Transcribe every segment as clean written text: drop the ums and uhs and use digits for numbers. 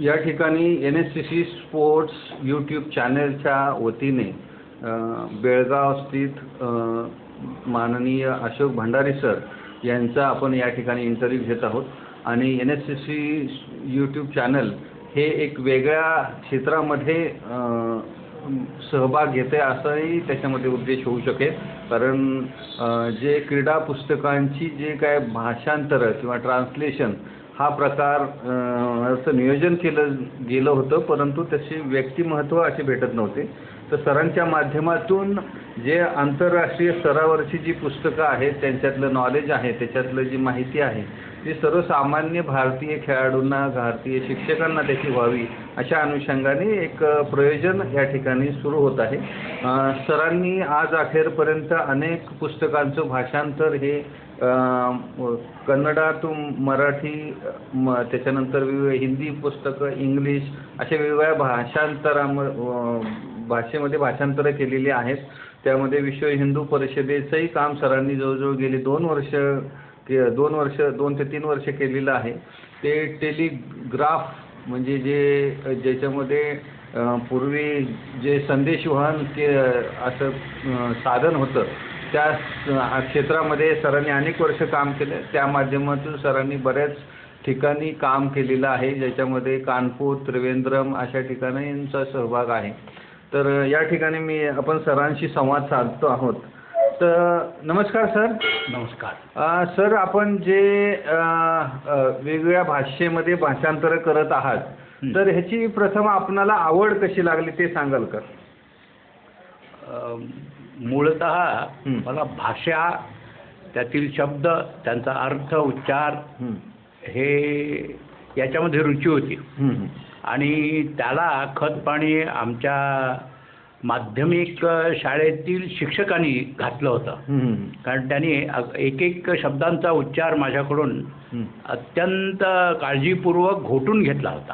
या ठिकाणी NSCC sports YouTube चॅनलच्या वतीने बेळगाव स्थित माननीय अशोक भंडारी सर यांचा आपण या ठिकाणी इंटरव्ह्यू घेत आहोत आणि NSCC यूट्यूब चॅनल हे एक वेगळ्या क्षेत्रामध्ये सहभाग घेते असाही त्याच्यामध्ये उद्देश होऊ शकेल. कारण जे क्रीडा पुस्तकांची जे काय भाषांतर किंवा ट्रान्सलेशन हा प्रकार नियोजन केलं गेलं होतं, परंतु तशी व्यक्तिमत्व असे भेटत नव्हते. तर सरांच्या माध्यमातून जे आंतरराष्ट्रीय स्तरावरची जी पुस्तकं आहेत त्यांच्यातलं नॉलेज आहे, त्याच्यातलं जी माहिती आहे ती सर्वसामान्य भारतीय खेळाडूंना, भारतीय शिक्षकांना त्याची व्हावी अशा अनुषंगाने एक प्रयोजन या ठिकाणी सुरू होत आहे. सरांनी आज अखेरपर्यंत अनेक पुस्तकांचं भाषांतर हे कन्नडातून मराठी, त्याच्यानंतर हिंदी पुस्तकं, इंग्लिश अशा वेगवेगळ्या भाषेमध्ये भाषांतरं केलेली आहेत. त्यामध्ये विश्व हिंदू परिषदेचंही काम सरांनी जवळजवळ गेली 2 ते 3 वर्ष केलेलं आहे. ते टेलिग्राफ म्हणजे ज्याच्यामध्ये पूर्वी जे संदेशवहन असं साधन होतं त्या क्षेत्रामध्ये सरांनी अनेक वर्ष काम केलं. त्या माध्यमातून सरांनी बऱ्याच ठिकाणी काम केलेलं आहे, ज्याच्यामध्ये कानपूर, त्रिवेंद्रम अशा ठिकाणींचा सहभाग आहे. तर या ठिकाणी आपण सरांशी संवाद साधतो आहोत. तर नमस्कार सर. नमस्कार सर, आपण जे वेगवेगळ्या भाषेमध्ये भाषांतर करत आहात, तर ह्याची प्रथम आपणाला आवड कशी लागली ते सांगाल का? मूळतः मला भाषा, त्यातील शब्द, त्यांचा अर्थ, उच्चार हे याच्यामध्ये रुची होती आणि त्याला खतपाणी आमच्या माध्यमिक शाळेतील शिक्षकांनी घातलं होतं. कारण त्यांनी एक शब्दांचा उच्चार माझ्याकडून अत्यंत काळजीपूर्वक घोटून घेतला होता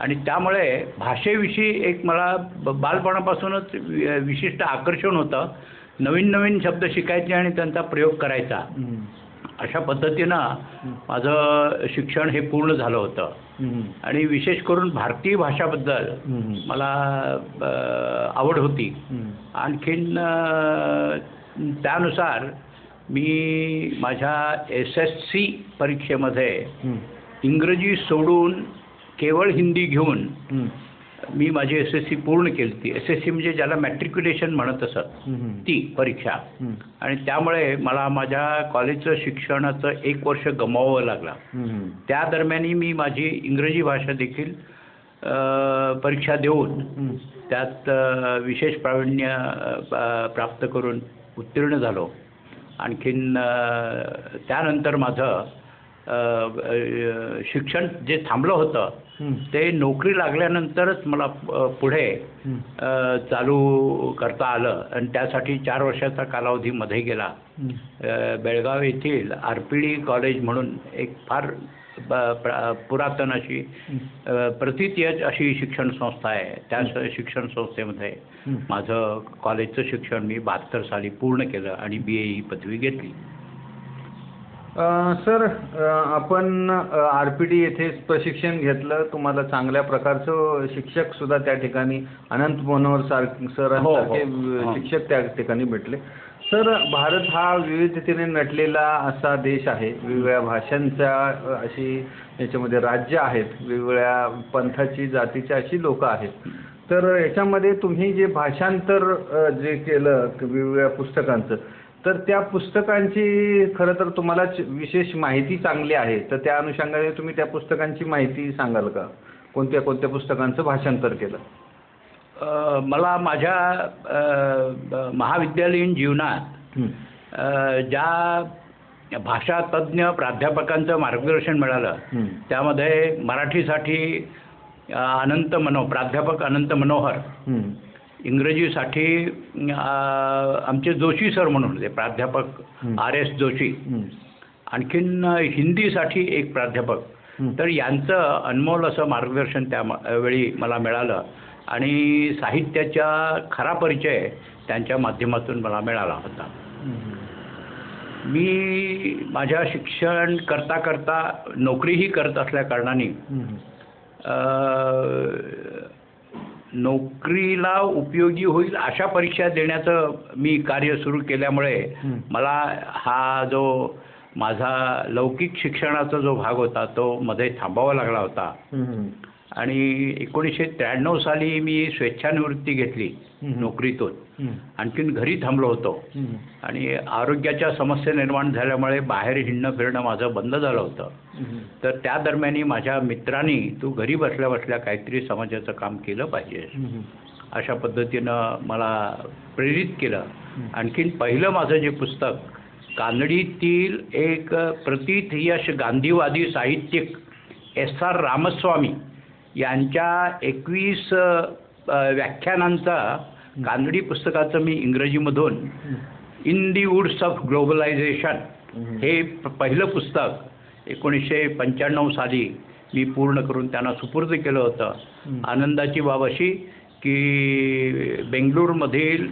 आणि त्यामुळे भाषेविषयी एक मला बालपणापासूनच विशिष्ट आकर्षण होतं. नवीन नवीन शब्द शिकायचे आणि त्यांचा प्रयोग करायचा. अशा पद्धतीनं माझं शिक्षण हे पूर्ण झालं होतं आणि विशेष करून भारतीय भाषाबद्दल मला आवड होती. आणखीन त्यानुसार मी माझ्या SSC परीक्षेमध्ये इंग्रजी सोडून केवळ हिंदी घेऊन मी माझी SSC पूर्ण केली होती. SSC म्हणजे ज्याला मॅट्रिक्युलेशन म्हणत असत ती परीक्षा. आणि त्यामुळे मला माझ्या कॉलेजचं शिक्षणाचं 1 वर्ष गमावावं लागलं. त्या दरम्यान मी माझी इंग्रजी भाषा देखील परीक्षा देऊन त्यात विशेष प्रावीण्य प्राप्त करून उत्तीर्ण झालो. आणखीन त्यानंतर माझं शिक्षण जे थांबलं होतं ते नोकरी लागल्यानंतरच मला पुढे चालू करता आलं आणि त्यासाठी 4 वर्षाचा कालावधी मध्ये गेला. बेळगाव येथील RPD कॉलेज म्हणून एक फार पुरातन अशी प्रतीत अशी शिक्षण संस्था आहे. त्या शिक्षण संस्थेमध्ये माझं कॉलेजचं शिक्षण मी 72 साली पूर्ण केलं आणि BA ही पदवी घेतली. सर, आपण RPD येथे प्रशिक्षण घेतलं. तुम्हाला चांगल्या प्रकारचं शिक्षक सुद्धा त्या ठिकाणी अनंत मनोहर सरांसारखे शिक्षक त्या ठिकाणी भेटले. सर, भारत हा विविधतेने नटलेला असा देश आहे. वेगवेगळ्या भाषांच्या अशी याच्यामध्ये राज्य आहेत, वेगवेगळ्या पंथाची, जातीची अशी लोक आहेत. तर याच्यामध्ये तुम्ही जे भाषांतर जे केलं वेगवेगळ्या पुस्तकांचं, तर त्या पुस्तकांची खरं तर तुम्हाला विशेष माहिती चांगली आहे. तर त्या अनुषंगाने तुम्ही त्या पुस्तकांची माहिती सांगाल का? कोणत्या कोणत्या पुस्तकांचं भाषांतर केलं? मला माझ्या महाविद्यालयीन जीवनात ज्या भाषा तज्ज्ञ प्राध्यापकांचं मार्गदर्शन मिळालं त्यामध्ये मराठीसाठी प्राध्यापक अनंत मनोहर, इंग्रजीसाठी आमचे जोशी सर म्हणून होते प्राध्यापक RS जोशी, आणखीन हिंदीसाठी एक प्राध्यापक. तर यांचं अनमोल असं मार्गदर्शन त्यावेळी मला मिळालं आणि साहित्याचा खरा परिचय त्यांच्या माध्यमातून मला मिळाला होता. मी माझ्या शिक्षण करता करता नोकरीही करत असल्या कारणाने नोकरीला उपयोगी होईल अशा परीक्षा देण्याचं मी कार्य सुरू केल्यामुळे मला हा जो माझा लौकिक शिक्षणाचा जो भाग होता तो मध्ये थांबावा लागला होता. आणि 1993 साली मी स्वेच्छानिवृत्ती घेतली नोकरीतून. आणखीन घरी थांबलो होतो आणि आरोग्याच्या समस्या निर्माण झाल्यामुळे बाहेर हिंडणं फिरणं माझं बंद झालं होतं. तर त्या दरम्यान माझ्या मित्रांनी तू घरी बसल्या बसल्या काहीतरी समाजाचं काम केलं पाहिजे अशा पद्धतीनं मला प्रेरित केलं. आणखीन पहिलं माझं जे पुस्तक कानडीतील एक प्रतिथयश गांधीवादी साहित्यिक S.R. रामस्वामी यांच्या 21 व्याख्यानांचा कानडी पुस्तकाचं मी इंग्रजीमधून in the woods of globalization हे पहिलं पुस्तक 1995 साली मी पूर्ण करून त्यांना सुपूर्द केलं होतं. आनंदाची बाब अशी की बेंगळूरमधील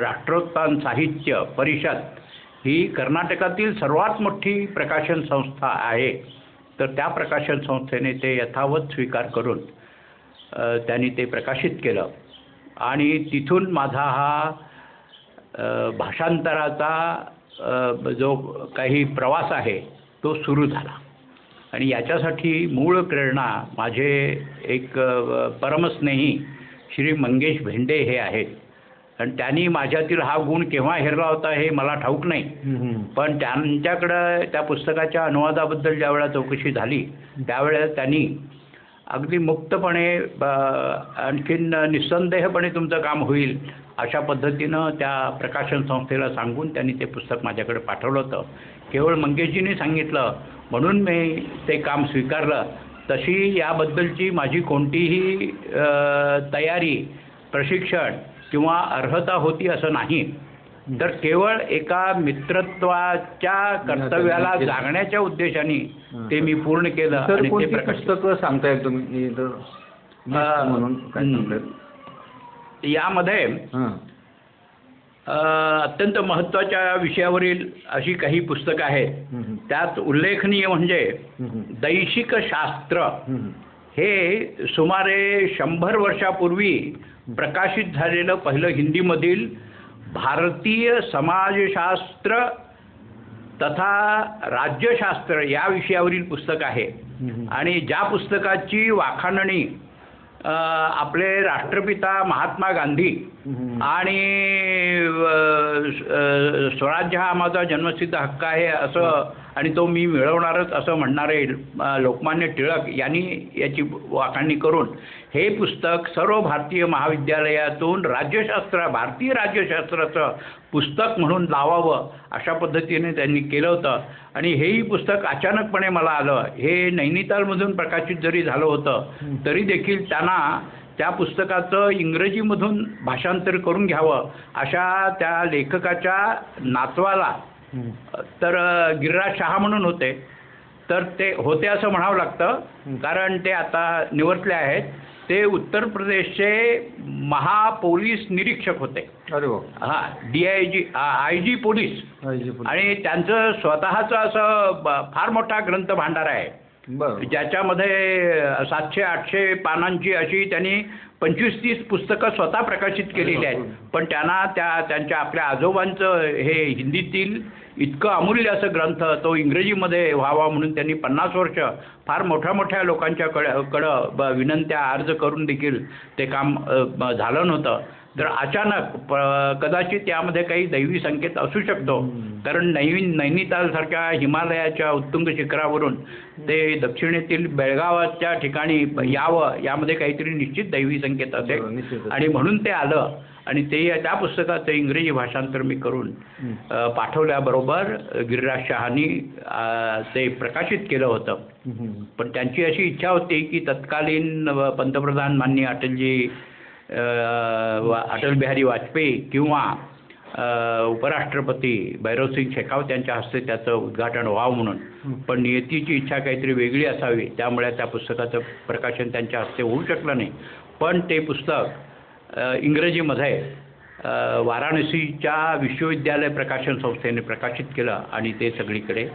राष्ट्रोत्थान साहित्य परिषद ही कर्नाटकातील सर्वात मोठी प्रकाशन संस्था आहे. तर त्या प्रकाशन संस्थेने ते यथावत स्वीकार करून त्यांनी ते प्रकाशित केलं आणि तिथून माझा हा भाषांतराचा जो काही प्रवास आहे तो सुरू झाला. आणि याच्यासाठी मूळ प्रेरणा माझे एक परमस्नेही श्री मंगेश भेंडे हे आहेत. आणि त्यांनी माझ्यातील हा गुण केव्हा हेरला होता हे मला ठाऊक नाही. पण त्यांच्याकडं त्या पुस्तकाच्या अनुवादाबद्दल ज्यावेळेला चौकशी झाली त्यावेळेला त्यांनी अगदी मुक्तपणे आणखीन निस्संदेहपणे तुमचं काम होईल अशा पद्धतीनं त्या प्रकाशन संस्थेला सांगून त्यांनी ते पुस्तक माझ्याकडे पाठवलं होतं. केवळ मंगेशजींनी सांगितलं म्हणून मी ते काम स्वीकारलं. तशी याबद्दलची माझी कोणतीही तयारी प्रशिक्षण किंवा अर्हता होती असं नाही. तर केवळ एका मित्रत्वाच्या कर्तव्याला जागण्याच्या उद्देशाने ते मी पूर्ण केलं. आणि ते पुस्तकं सांगताय तुम्ही म्हणून यामध्ये अत्यंत महत्त्वाच्या विषयावरील अशी काही पुस्तकं आहेत. त्यात उल्लेखनीय म्हणजे दैशिक शास्त्र हे सुमारे 100 वर्षापूर्वी प्रकाशित झालेलं पहिलं हिंदीमधील भारतीय समाजशास्त्र तथा राज्यशास्त्र या विषयावरील पुस्तक आहे. आणि ज्या पुस्तकाची वाखाणणी आपले राष्ट्रपिता महात्मा गांधी आणि स्वराज्य हा माझा जन्मसिद्ध हक्क आहे असं आणि तो मी मिळवणारच असं म्हणणारे लोकमान्य टिळक यांनी याची वाखाणणी करून हे पुस्तक सर्व भारतीय महाविद्यालयातून भारतीय राज्यशास्त्राचं पुस्तक म्हणून लावावं अशा पद्धतीने त्यांनी केलं होतं. आणि हेही पुस्तक अचानकपणे मला आलं. हे नैनितालमधून प्रकाशित जरी झालं होतं तरी देखील त्यांना त्या पुस्तकाचं इंग्रजीमधून भाषांतर करून घ्यावं अशा त्या लेखकाच्या नातवाला तर गिरीराज शहा म्हणून होते. तर ते होते असं म्हणावं लागतं कारण ते आता निवर्तले आहेत. ते उत्तर प्रदेशचे महापोलीस निरीक्षक होते. अरे वा. हां DIG IG पोलीस. आणि त्यांचं स्वतःचं असं फार मोठा ग्रंथ भांडार आहे ज्याच्यामध्ये 700-800 पानांची अशी त्यांनी 25-30 पुस्तकं स्वतः प्रकाशित केलेली आहेत. पण त्यांना त्यांच्या आपल्या आजोबांचं हे हिंदीतील इतकं अमूल्य असं ग्रंथ तो इंग्रजीमध्ये व्हावा म्हणून त्यांनी 50 वर्ष फार मोठ्या लोकांच्याकडं विनंत्या अर्ज करून देखील ते काम झालं नव्हतं. तर अचानक कदाचित त्यामध्ये काही दैवी संकेत असू शकतो कारण नैनितालसारख्या हिमालयाच्या उत्तुंग शिखरावरून ते दक्षिणेतील बेळगावाच्या ठिकाणी यावं यामध्ये काहीतरी निश्चित दैवी संकेत असेल आणि म्हणून ते आलं. आणि ते त्या पुस्तकाचं इंग्रजी भाषांतर मी करून पाठवल्याबरोबर गिरीराज शहानी ते प्रकाशित केलं होतं. पण त्यांची अशी इच्छा होती की तत्कालीन पंतप्रधान माननीय अटल बिहारी वाजपेयी किंवा उपराष्ट्रपती भैरवसिंग शेखावत यांच्या हस्ते त्याचं उद्घाटन व्हावं म्हणून. पण नियतीची इच्छा काहीतरी वेगळी असावी त्यामुळे त्या पुस्तकाचं प्रकाशन त्यांच्या हस्ते होऊ शकलं नाही. पण ते पुस्तक इंग्रजीमध्ये वाराणसीच्या विश्वविद्यालय प्रकाशन संस्थेने प्रकाशित केलं आणि ते सगळीकडे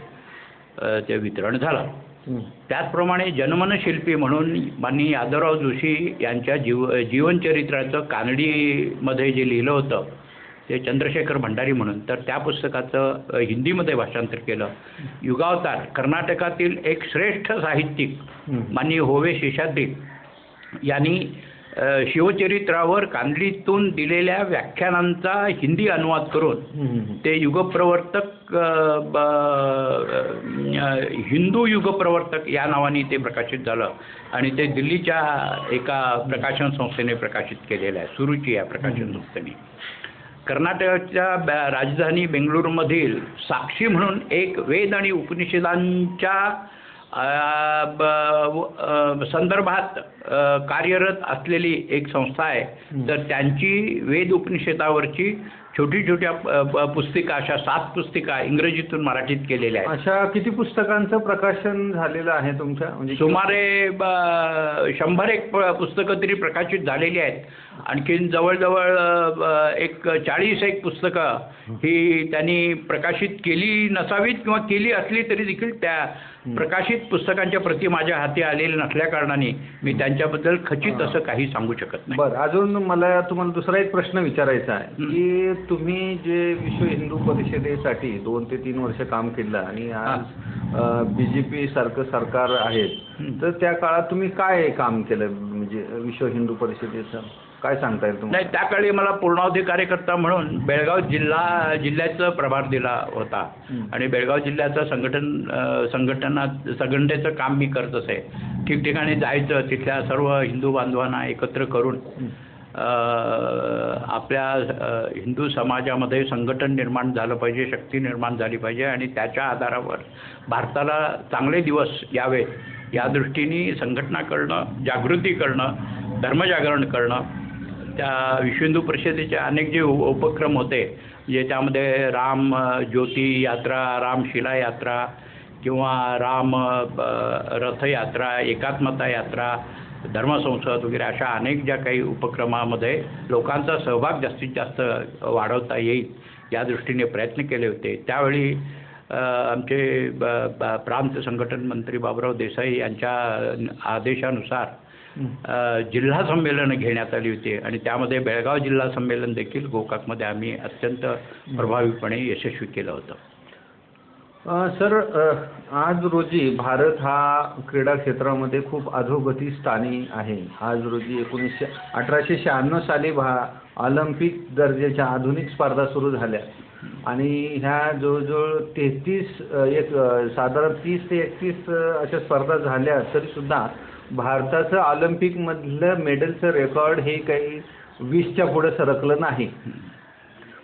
ते वितरण झालं. त्याचप्रमाणे जनमनशिल्पी म्हणून माननीय यादवराव जोशी यांच्या जीवनचरित्राचं कानडीमध्ये जे लिहिलं होतं ते चंद्रशेखर भंडारी म्हणून, तर त्या पुस्तकाचं हिंदीमध्ये भाषांतर केलं. युगावतार कर्नाटकातील एक श्रेष्ठ साहित्यिक माननीय होवे शेषाद्री यांनी शिवचरित्रावर कानडीतून दिलेल्या व्याख्यानांचा हिंदी अनुवाद करून ते युगप्रवर्तक हिंदू युगप्रवर्तक या नावाने ते प्रकाशित झालं आणि ते दिल्लीच्या एका प्रकाशन संस्थेने प्रकाशित केलेलं आहे, सुरुची या प्रकाशन संस्थेने. कर्नाटकाच्या राजधानी बेंगळुरूमधील साक्षी म्हणून एक वेद आणि उपनिषदांच्या संदर्भात कार्यरत असलेली एक संस्था आहे. तर त्यांची वेद उपनिषदावरची छोटी छोट्या पुस्तिका, अशा 7 पुस्तिका इंग्रजीतून मराठीत केलेल्या आहेत. अशा किती पुस्तकांचं प्रकाशन झालेलं आहे तुमच्या? म्हणजे सुमारे 100 पुस्तकं तरी प्रकाशित झालेली आहेत. आणखीन जवळजवळ एक 40 पुस्तकं ही त्यांनी प्रकाशित केली नसावीत किंवा केली असली तरी देखील त्या प्रकाशित पुस्तकांच्या प्रती माझ्या हाती आलेल्या नसल्या कारणाने मी त्यांच्याबद्दल खचित असं काही सांगू शकत नाही. बरं, अजून मला तुम्हाला दुसरा एक प्रश्न विचारायचा आहे की तुम्ही जे विश्व हिंदू परिषदेसाठी 2 ते 3 वर्ष काम केलं आणि आज BJP सारखं सरकार आहे, तर त्या काळात तुम्ही काय काम केलं, म्हणजे विश्व हिंदू परिषदेचं काय सांगता येईल तुम्हाला? नाही, त्या काळी मला पूर्णावधी कार्यकर्ता म्हणून बेळगाव जिल्ह्याचा प्रभार दिला होता आणि बेळगाव जिल्ह्याचं संघटनेचं काम मी करत असे. ठिकठिकाणी जायचं, तिथल्या सर्व हिंदू बांधवांना एकत्र करून आपल्या हिंदू समाजामध्ये संघटन निर्माण झालं पाहिजे, शक्ती निर्माण झाली पाहिजे आणि त्याच्या आधारावर भारताला चांगले दिवस यावेत या दृष्टीने संघटना करणं, जागृती करणं, धर्मजागरण करणं. त्या विश्व हिंदू परिषदेचे अनेक जे उपक्रम होते, म्हणजे त्यामध्ये राम ज्योती यात्रा, रामशिला यात्रा किंवा राम रथयात्रा, एकात्मता यात्रा, धर्मसंसद वगैरे अशा अनेक ज्या काही उपक्रमामध्ये लोकांचा सहभाग जास्तीत जास्त वाढवता येईल या दृष्टीने प्रयत्न केले होते. त्यावेळी आमचे प्रांत संघटन मंत्री बाबुराव देसाई यांच्या आदेशानुसार जिल्हा संमेलन घेण्यात आली होती आणि त्यामध्ये बेळगाव जिल्हा संमेलन देखील गोकाकमध्ये आम्ही अत्यंत प्रभावीपणे यशस्वी केलं होतं. सर, आज रोजी भारत हा क्रीडा क्षेत्रामध्ये खूप अधोगती स्थानी आहे. आज रोजी 1896 साली ऑलिम्पिक दर्जाच्या आधुनिक स्पर्धा सुरू झाल्या आणि ह्या जवळजवळ साधारण 30 ते 31 अशा स्पर्धा झाल्या, तरीसुद्धा भारताचं ऑलिम्पिकमधलं मेडलचं रेकॉर्ड हे काही 20च्या पुढे सरकलं नाही.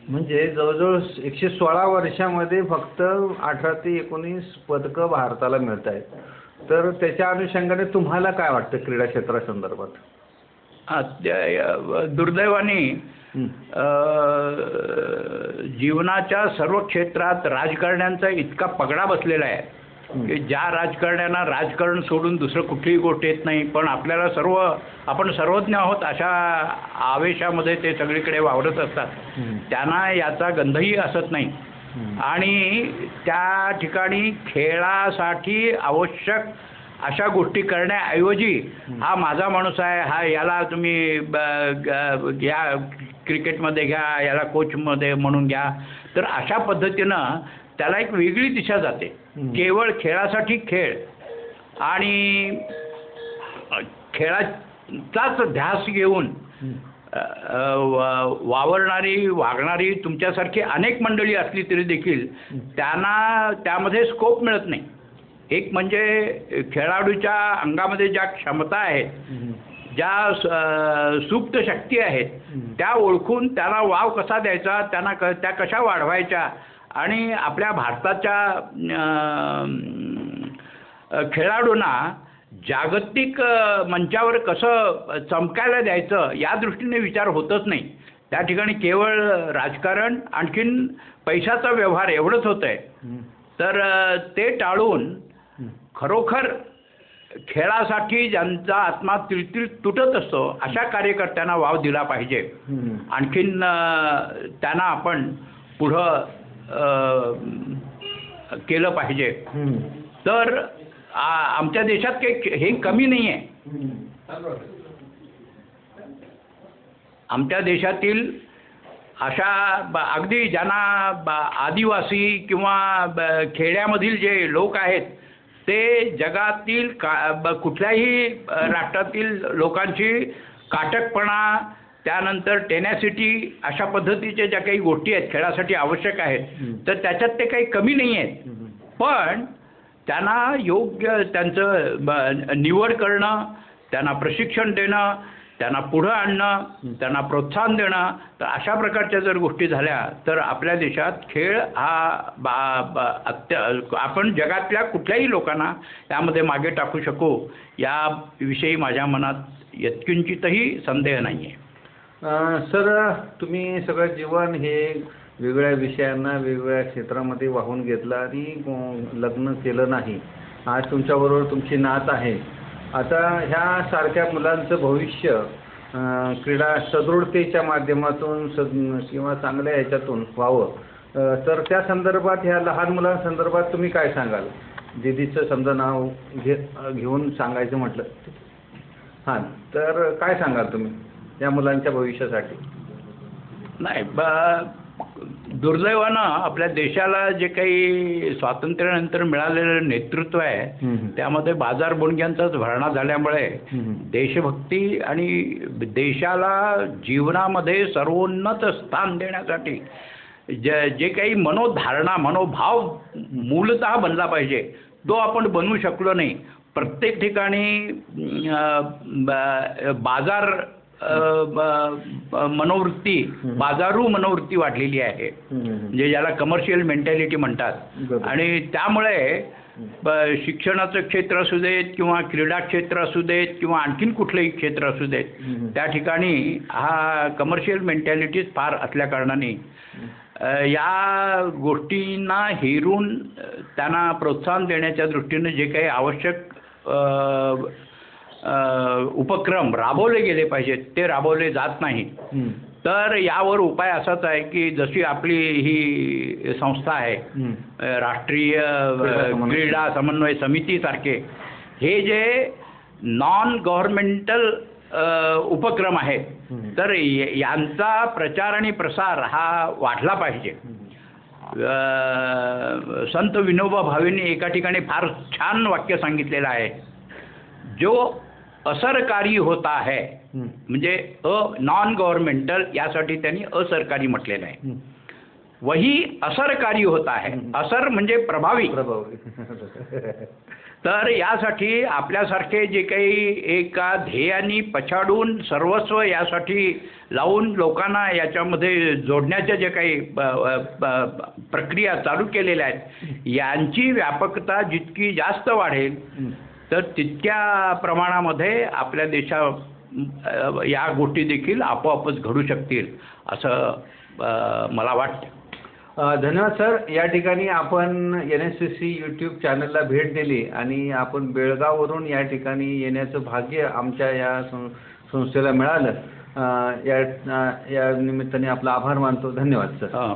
म्हणजे जवळजवळ 116 वर्षामध्ये फक्त 18 ते 19 पदकं भारताला मिळत आहेत. तर त्याच्या अनुषंगाने तुम्हाला काय वाटतं क्रीडा क्षेत्रासंदर्भात? दुर्दैवाने जीवनाच्या सर्व क्षेत्रात राजकारण्यांचा इतका पगडा बसलेला आहे की ज्या राजकारण्यांना राजकारण सोडून दुसरं कुठलीही गोष्ट येत नाही, पण आपल्याला आपण सर्वज्ञ आहोत अशा आवेशामध्ये ते सगळीकडे वावरत असतात. त्यांना याचा गंधही असत नाही आणि त्या ठिकाणी खेळासाठी आवश्यक अशा गोष्टी करण्याऐवजी हा माझा माणूस आहे, हा याला तुम्ही घ्या क्रिकेटमध्ये घ्या, याला कोचमध्ये म्हणून घ्या, तर अशा पद्धतीनं त्याला एक वेगळी दिशा जाते. केवळ खेळासाठी खेळ आणि खेळाचाच ध्यास घेऊन वागणारी तुमच्यासारखी अनेक मंडळी असली तरी देखील त्यांना त्यामध्ये स्कोप मिळत नाही. एक म्हणजे खेळाडूच्या अंगामध्ये ज्या क्षमता आहेत, ज्या सुप्त शक्ती आहेत, त्या ओळखून त्याला वाव कसा द्यायचा, त्या कशा वाढवायच्या आणि आपल्या भारताच्या खेळाडूंना जागतिक मंचावर कसं चमकायला द्यायचं या दृष्टीने विचार होतच नाही. त्या ठिकाणी केवळ राजकारण, आणखीन पैशाचा व्यवहार एवढंच होतं आहे. तर ते टाळून खरोखर खेळासाठी ज्यांचा आत्मा तिळतिळ तुटत असतो अशा कार्यकर्त्यांना वाव दिला पाहिजे. आणखीन त्यांना आपण पुढं केलं पाहिजे. तर आमच्या देशात काही हे कमी नाही आहे. आमच्या देशातील अशा अगदी ज्यांना आदिवासी किंवा खेड्यामधील जे लोक आहेत ते जगातील कुठल्याही राष्ट्रातील लोकांची काटकपणा, त्यानंतर टेनॅसिटी अशा पद्धतीच्या ज्या काही गोष्टी आहेत खेळासाठी आवश्यक आहेत तर त्याच्यात ते काही कमी नाही आहेत. पण त्यांना योग्य त्यांचं निवड करणं, त्यांना प्रशिक्षण देणं, त्यांना पुढं आणणं, त्यांना प्रोत्साहन देणं, तर अशा प्रकारच्या जर गोष्टी झाल्या तर आपल्या देशात खेळ हा आपण जगातल्या कुठल्याही लोकांना यामध्ये मागे टाकू शकू याविषयी माझ्या मनात यत्किंचितही संदेह नाही आहे. सर, तुम्ही सगळं जीवन हे वेगवेगळ्या विषयांना वेगवेगळ्या क्षेत्रामध्ये वाहून घेतलं आणि लग्न केलं नाही. आज तुमच्याबरोबर तुमची नात आहे. आता ह्या सारख्या मुलांचं भविष्य क्रीडा सदृढतेच्या माध्यमातून किंवा चांगल्या ह्याच्यातून व्हावं तर त्या संदर्भात ह्या लहान मुलांसंदर्भात तुम्ही काय सांगाल? दीदीचं समजा नाव घेऊन सांगायचं म्हटलं हां तर काय सांगाल तुम्ही या मुलांच्या भविष्यासाठी? नाही, दुर्दैवानं आपल्या देशाला जे काही स्वातंत्र्यानंतर मिळालेलं नेतृत्व आहे त्यामध्ये बाजार बुणग्यांचाच भरणा झाल्यामुळे देशभक्ती आणि देशाला जीवनामध्ये सर्वोन्नत स्थान देण्यासाठी जे काही मनोधारणा मनोभाव मूलतः बनला पाहिजे तो आपण बनवू शकलो नाही. प्रत्येक ठिकाणी बाजार मनोवृत्ती, बाजारू मनोवृत्ती वाढलेली आहे, म्हणजे ज्याला कमर्शियल मेंटॅलिटी म्हणतात. आणि त्यामुळे शिक्षणाचं क्षेत्र असू देत किंवा क्रीडा क्षेत्र असू देत किंवा आणखीन कुठलंही क्षेत्र असू देत त्या ठिकाणी हा कमर्शियल मेंटॅलिटीज फार असल्याकारणाने या गोष्टींना हेरून त्यांना प्रोत्साहन देण्याच्या दृष्टीने जे काही आवश्यक उपक्रम राबवले गेले पाहिजेत ते राबवले जात नाही. तर यावर उपाय असाच आहे की जशी आपली ही संस्था आहे राष्ट्रीय क्रीडा समन्वय समितीसारखे हे जे नॉन गव्हर्नमेंटल उपक्रम आहेत तर यांचा प्रचार आणि प्रसार हा वाढला पाहिजे. संत विनोबा भावेंनी एका ठिकाणी फार छान वाक्य सांगितलेलं आहे, जो असरकारी होता है, म्हणजे नॉन गव्हर्नमेंटल यासाठी त्यांनी असरकारी म्हटलेलं आहे. वही असरकारी होता है, असर म्हणजे प्रभावी. तर यासाठी आपल्यासारखे जे काही एका ध्येयानी पछाडून सर्वस्व यासाठी लावून लोकांना याच्यामध्ये जोडण्याच्या जे काही प्रक्रिया चालू केलेल्या आहेत यांची व्यापकता जितकी जास्त वाढेल तर तितक्या प्रमाणामध्ये आपल्या या गोष्टी देखील आपोआपच घडू शकतील असं मला वाटतं. धन्यवाद सर. या ठिकाणी आपण NSCC यूट्यूब चॅनलला भेट दिली आणि आपण बेळगाववरून या ठिकाणी येण्याचं भाग्य आमच्या या संस्थेला मिळालं. या निमित्ताने आपला आभार मानतो. धन्यवाद सर.